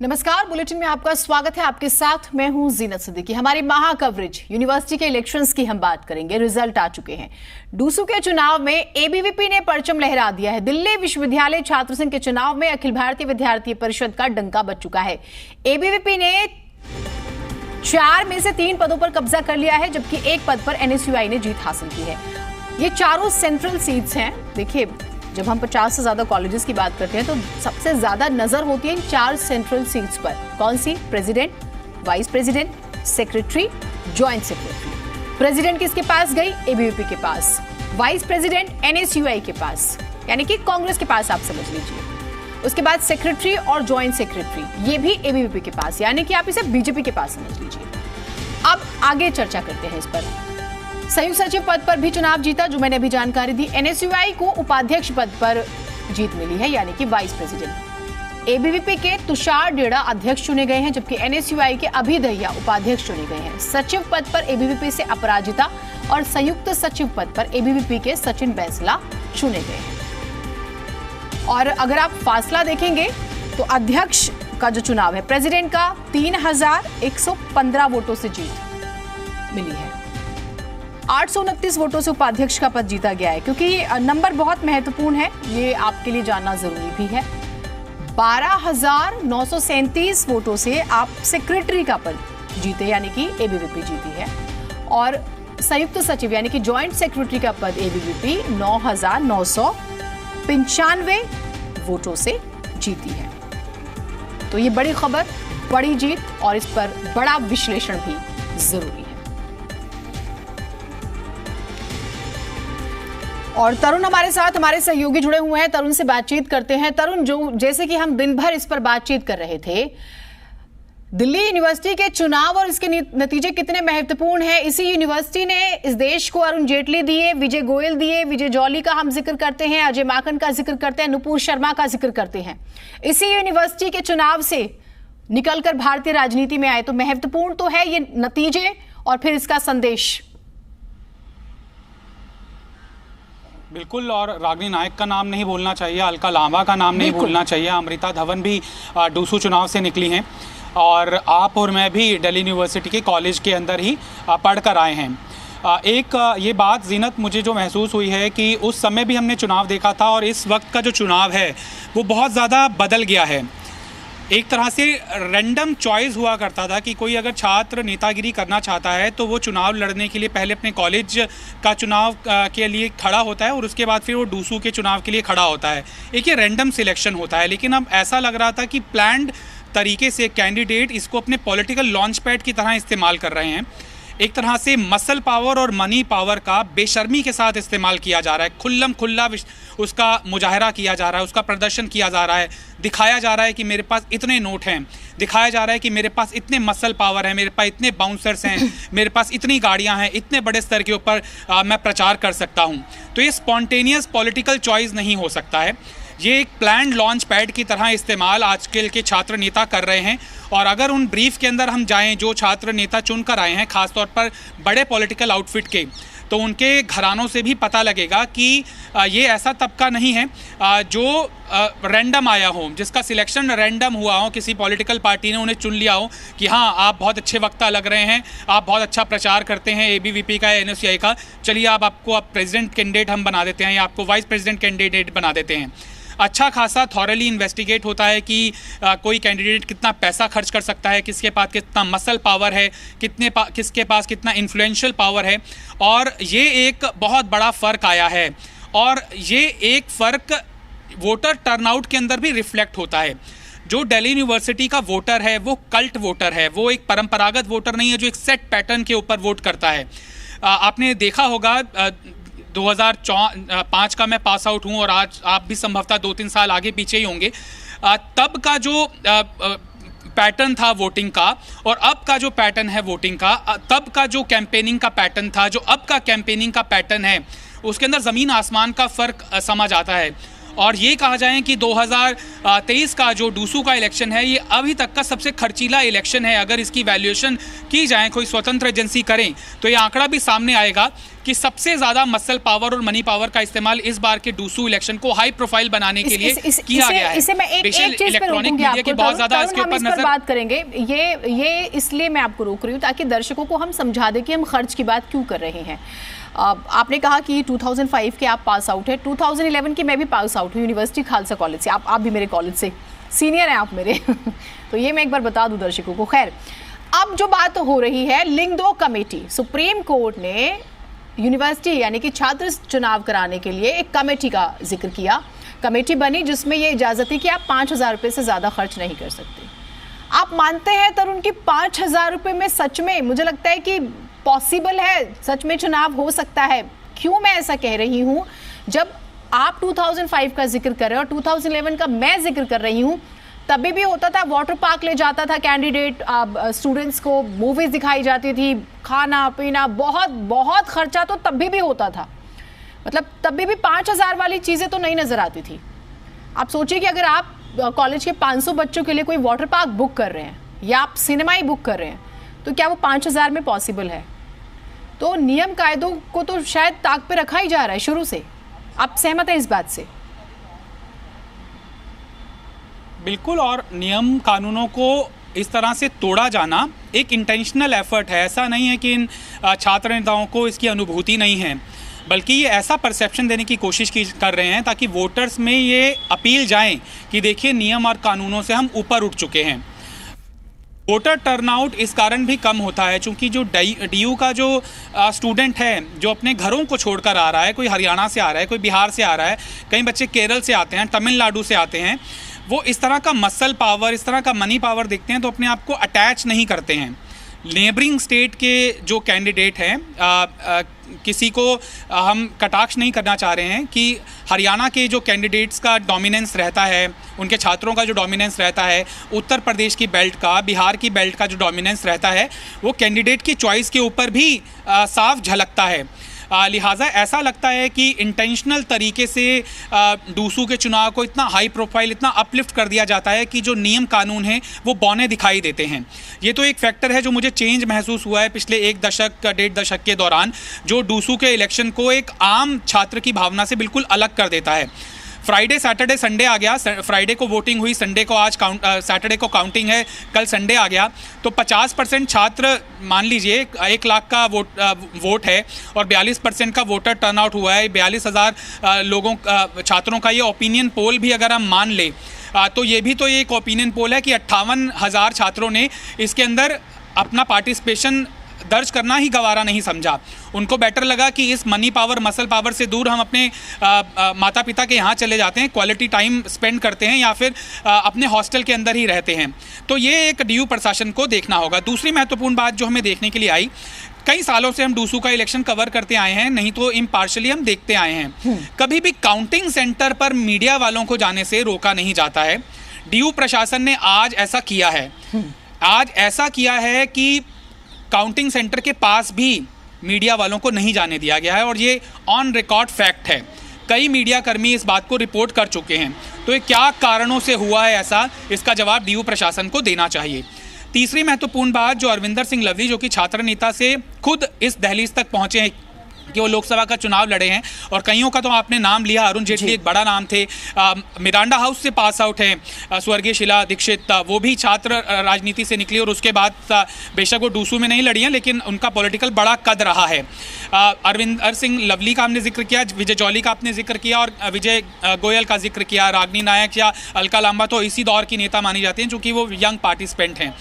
नमस्कार, बुलेटिन में आपका स्वागत है। आपके साथ मैं हूं जीनत सिद्दीकी। हमारी महा कवरेज यूनिवर्सिटी के इलेक्शंस की हम बात करेंगे। रिजल्ट आ चुके हैं। डूसू के चुनाव में एबीवीपी ने परचम लहरा दिया है। दिल्ली विश्वविद्यालय छात्र संघ के चुनाव में अखिल भारतीय विद्यार्थी परिषद का डंका बज चुका है। एबीवीपी ने 4 में से 3 पदों पर कब्जा कर लिया है, जबकि 1 पद पर एनएसयूआई ने जीत हासिल की है। ये चारों सेंट्रल सीट्स हैं। देखिए, जब हम 50 से ज्यादा कॉलेजेस की बात करते हैं तो सबसे ज्यादा नजर होती है इन 4 सेंट्रल सीट्स पर। कौन सी? President, vice president, secretary, joint secretary. President किसके पास गई? एबीवीपी के पास। वाइस प्रेसिडेंट एनएसयूआई के पास, यानी कि कांग्रेस के पास, आप समझ लीजिए। उसके बाद सेक्रेटरी और जॉइंट सेक्रेटरी ये भी एबीवीपी के पास, यानी कि आप इसे बीजेपी के पास समझ लीजिए। अब आगे चर्चा करते हैं इस पर। संयुक्त सचिव पद पर भी चुनाव जीता, जो मैंने अभी जानकारी दी। एनएसयूआई को उपाध्यक्ष पद पर जीत मिली है, यानी कि वाइस प्रेसिडेंट। एबीवीपी के तुषार डेड़ा अध्यक्ष चुने गए हैं, जबकि एनएसयूआई के अभी दहिया उपाध्यक्ष चुने गए हैं। सचिव पद पर एबीवीपी से अपराजिता और संयुक्त सचिव पद पर एबीवीपी के सचिन बैंसला चुने गए हैं। और अगर आप फासला देखेंगे तो अध्यक्ष का जो चुनाव है, प्रेसिडेंट का 3115 वोटों से जीत मिली है। 829 वोटों से उपाध्यक्ष का पद जीता गया है, क्योंकि नंबर बहुत महत्वपूर्ण है, ये आपके लिए जानना जरूरी भी है। 12,937 वोटों से आप सेक्रेटरी का पद जीते, यानी कि एबीवीपी जीती है। और संयुक्त सचिव यानी कि जॉइंट सेक्रेटरी का पद एबीवीपी 9,995 वोटों से जीती है। तो ये बड़ी खबर, बड़ी जीत, और इस पर बड़ा विश्लेषण भी जरूरी है। और तरुण हमारे साथ, हमारे सहयोगी जुड़े हुए हैं। तरुण से बातचीत करते हैं। तरुण, जो जैसे कि हम दिन भर इस पर बातचीत कर रहे थे, दिल्ली यूनिवर्सिटी के चुनाव और इसके नतीजे कितने महत्वपूर्ण हैं। इसी यूनिवर्सिटी ने इस देश को अरुण जेटली दिए, विजय गोयल दिए, विजय जॉली का हम जिक्र करते हैं, अजय माकन का जिक्र करते हैं, नुपुर शर्मा का जिक्र करते हैं। इसी यूनिवर्सिटी के चुनाव से निकलकर भारतीय राजनीति में आए, तो महत्वपूर्ण तो है ये नतीजे और फिर इसका संदेश। बिल्कुल, और रागिनी नायक का नाम नहीं भूलना चाहिए, अलका लांबा का नाम नहीं भूलना चाहिए। अमृता धवन भी डूसू चुनाव से निकली हैं, और आप और मैं भी दिल्ली यूनिवर्सिटी के कॉलेज के अंदर ही पढ़ कर आए हैं। एक ये बात जीनत मुझे जो महसूस हुई है कि उस समय भी हमने चुनाव देखा था, और इस वक्त का जो चुनाव है वो बहुत ज़्यादा बदल गया है। एक तरह से रैंडम चॉइस हुआ करता था कि कोई अगर छात्र नेतागिरी करना चाहता है तो वो चुनाव लड़ने के लिए पहले अपने कॉलेज का चुनाव के लिए खड़ा होता है, और उसके बाद फिर वो डूसू के चुनाव के लिए खड़ा होता है। एक ये रैंडम सिलेक्शन होता है। लेकिन अब ऐसा लग रहा था कि प्लान्ड तरीके से कैंडिडेट इसको अपने पॉलिटिकल लॉन्च पैड की तरह इस्तेमाल कर रहे हैं। एक तरह से मसल पावर और मनी पावर का बेशर्मी के साथ इस्तेमाल किया जा रहा है। खुल्लम खुल्ला उसका मुजाहरा किया जा रहा है, उसका प्रदर्शन किया जा रहा है। दिखाया जा रहा है कि मेरे पास इतने नोट हैं, दिखाया जा रहा है कि मेरे पास इतने मसल पावर है, मेरे पास इतने बाउंसर्स हैं, मेरे पास इतनी गाड़ियां हैं, इतने बड़े स्तर के ऊपर मैं प्रचार कर सकता हूं। तो ये स्पॉन्टेनियस पॉलिटिकल चॉइस नहीं हो सकता है। ये एक प्लान्ड लॉन्च पैड की तरह इस्तेमाल आजकल के छात्र नेता कर रहे हैं। और अगर उन ब्रीफ के अंदर हम जाएं, जो छात्र नेता चुन कर आए हैं, खासतौर पर बड़े पॉलिटिकल आउटफिट के, तो उनके घरानों से भी पता लगेगा कि ये ऐसा तबका नहीं है जो रैंडम आया हो, जिसका सिलेक्शन रैंडम हुआ हो, किसी पॉलिटिकल पार्टी ने उन्हें चुन लिया हो कि हाँ आप बहुत अच्छे वक्ता लग रहे हैं, आप बहुत अच्छा प्रचार करते हैं एबीवीपी का, एनएसयूआई का, चलिए आपको प्रेसिडेंट कैंडिडेट हम बना देते हैं, या आपको वाइस प्रेसिडेंट कैंडिडेट बना देते हैं। अच्छा खासा थॉरली इन्वेस्टिगेट होता है कि कोई कैंडिडेट कितना पैसा खर्च कर सकता है, किसके पास कितना मसल पावर है, किसके पास कितना इन्फ्लुएंशियल पावर है। और ये एक बहुत बड़ा फ़र्क आया है, और ये एक फ़र्क वोटर टर्नआउट के अंदर भी रिफ्लेक्ट होता है। जो दिल्ली यूनिवर्सिटी का वोटर है वो कल्ट वोटर है, वो एक परंपरागत वोटर नहीं है जो एक सेट पैटर्न के ऊपर वोट करता है। आपने देखा होगा 2005 का मैं पास आउट हूँ, और आज आप भी संभवतः 2-3 साल आगे पीछे ही होंगे। तब का जो पैटर्न था वोटिंग का और अब का जो पैटर्न है वोटिंग का, तब का जो कैंपेनिंग का पैटर्न था, जो अब का कैंपेनिंग का पैटर्न है, उसके अंदर ज़मीन आसमान का फ़र्क समझ आता है। और ये कहा जाए कि 2023 का जो डूसू का इलेक्शन है ये अभी तक का सबसे खर्चीला इलेक्शन है। अगर इसकी वैल्यूएशन की जाए, कोई स्वतंत्र एजेंसी करें, तो ये आंकड़ा भी सामने आएगा कि सबसे ज़्यादा मसल पावर और मनी पावर का इस्तेमाल इस बार के डूसू इलेक्शन को हाई प्रोफाइल बनाने के लिए किया गया है। इसे मैं एक चीज पे इलेक्ट्रॉनिक मीडिया की बहुत ज़्यादा इसके ऊपर नजर बात करेंगे। ये इसलिए मैं आपको रोक रही हूँ ताकि दर्शकों को हम समझा दें कि हम खर्च की बात क्यों कर रहे हैं। आपने कहा कि 2005 के आप पास आउट है, 2011 की मैं भी पास आउट हूँ यूनिवर्सिटी खालसा कॉलेज से। आप भी मेरे कॉलेज से सीनियर हैं आप मेरे तो ये मैं एक बार बता दूं दर्शकों को। खैर, अब जो बात हो रही है लिंग 2 कमेटी, सुप्रीम कोर्ट ने यूनिवर्सिटी यानी कि छात्र चुनाव कराने के लिए एक कमेटी का जिक्र किया। कमेटी बनी जिसमें ये इजाजत थी कि आप 5,000 रुपये से ज़्यादा खर्च नहीं कर सकते। आप मानते हैं तरुण की 5,000 रुपये में सच में मुझे लगता है कि पॉसिबल है, सच में चुनाव हो सकता है। क्यों मैं ऐसा कह रही हूँ? जब आप 2005 का जिक्र कर रहे हो और 2011 का मैं जिक्र कर रही हूँ, तभी भी होता था वाटर पार्क ले जाता था कैंडिडेट, स्टूडेंट्स को मूवीज दिखाई जाती थी, खाना पीना, बहुत बहुत खर्चा तो तभी भी होता था। मतलब तभी भी 5,000 वाली चीज़ें तो नहीं नज़र आती थी। आप सोचिए कि अगर आप कॉलेज के 500 बच्चों के लिए कोई वाटर पार्क बुक कर रहे हैं या आप सिनेमा ही बुक कर रहे हैं, तो क्या वो 5,000 में पॉसिबल है? तो नियम कायदों को तो शायद ताक पे रखा ही जा रहा है शुरू से। आप सहमत हैं इस बात से? बिल्कुल, और नियम कानूनों को इस तरह से तोड़ा जाना एक इंटेंशनल एफर्ट है। ऐसा नहीं है कि इन छात्र नेताओं को इसकी अनुभूति नहीं है, बल्कि ये ऐसा परसेप्शन देने की कोशिश कर रहे हैं ताकि वोटर्स में ये अपील जाए कि देखिए नियम और कानूनों से हम ऊपर उठ चुके हैं। वोटर टर्नआउट इस कारण भी कम होता है क्योंकि जो डीयू का जो स्टूडेंट है जो अपने घरों को छोड़कर आ रहा है, कोई हरियाणा से आ रहा है, कोई बिहार से आ रहा है, कई बच्चे केरल से आते हैं, तमिलनाडु से आते हैं, वो इस तरह का मसल पावर, इस तरह का मनी पावर देखते हैं तो अपने आप को अटैच नहीं करते हैं। नेबरिंग स्टेट के जो कैंडिडेट हैं, किसी को हम कटाक्ष नहीं करना चाह रहे हैं कि हरियाणा के जो कैंडिडेट्स का डोमिनेंस रहता है, उनके छात्रों का जो डोमिनेंस रहता है, उत्तर प्रदेश की बेल्ट का, बिहार की बेल्ट का जो डोमिनेंस रहता है, वो कैंडिडेट की चॉइस के ऊपर भी साफ झलकता है। लिहाजा ऐसा लगता है कि इंटेंशनल तरीके से डूसू के चुनाव को इतना हाई प्रोफाइल, इतना अपलिफ्ट कर दिया जाता है कि जो नियम कानून हैं वो बौने दिखाई देते हैं। ये तो एक फैक्टर है जो मुझे चेंज महसूस हुआ है पिछले 1-1.5 दशक के दौरान, जो डूसू के इलेक्शन को एक आम छात्र की भावना से बिल्कुल अलग कर देता है। फ्राइडे, सैटरडे, संडे आ गया। फ्राइडे को वोटिंग हुई, संडे को आज सैटरडे को काउंटिंग है, कल संडे आ गया। तो 50% छात्र, मान लीजिए 1 लाख का वोट है और 42% का वोटर टर्नआउट हुआ है। 42,000 लोगों छात्रों का ये ओपिनियन पोल भी अगर हम मान ले तो ये भी तो एक ओपिनियन पोल है कि 58,000 छात्रों ने इसके अंदर अपना पार्टिसिपेशन दर्ज करना ही गवारा नहीं समझा। उनको बेटर लगा कि इस मनी पावर, मसल पावर से दूर हम अपने माता पिता के यहाँ चले जाते हैं, क्वालिटी टाइम स्पेंड करते हैं या फिर अपने हॉस्टल के अंदर ही रहते हैं। तो ये एक डीयू प्रशासन को देखना होगा। दूसरी महत्वपूर्ण बात जो हमें देखने के लिए आई, कई सालों से हम डूसू का इलेक्शन कवर करते आए हैं, नहीं तो इम्पार्शली हम देखते आए हैं। कभी भी काउंटिंग सेंटर पर मीडिया वालों को जाने से रोका नहीं जाता है। डीयू प्रशासन ने आज ऐसा किया है। आज ऐसा किया है कि काउंटिंग सेंटर के पास भी मीडिया वालों को नहीं जाने दिया गया है और ये ऑन रिकॉर्ड फैक्ट है। कई मीडिया कर्मी इस बात को रिपोर्ट कर चुके हैं। तो ये क्या कारणों से हुआ है ऐसा, इसका जवाब डीयू प्रशासन को देना चाहिए। तीसरी महत्वपूर्ण बात, जो अरविंदर सिंह लवली जो कि छात्र नेता से खुद इस दहलीज तक पहुंचे हैं कि वो लोकसभा का चुनाव लड़े हैं, और कईयों का तो आपने नाम लिया, अरुण जेटली एक बड़ा नाम थे, मिरांडा हाउस से पास आउट हैं स्वर्गीय शीला दीक्षित, वो भी छात्र राजनीति से निकली और उसके बाद बेशक वो डूसू में नहीं लड़ी हैं लेकिन उनका पॉलिटिकल बड़ा कद रहा है। अरविंदर सिंह लवली का हमने जिक्र किया, विजय जौली का आपने जिक्र किया और विजय गोयल का जिक्र किया। रागनी नायक या अलका लांबा तो इसी दौर की नेता मानी जाती हैं चूँकि वो यंग पार्टिसिपेंट हैं।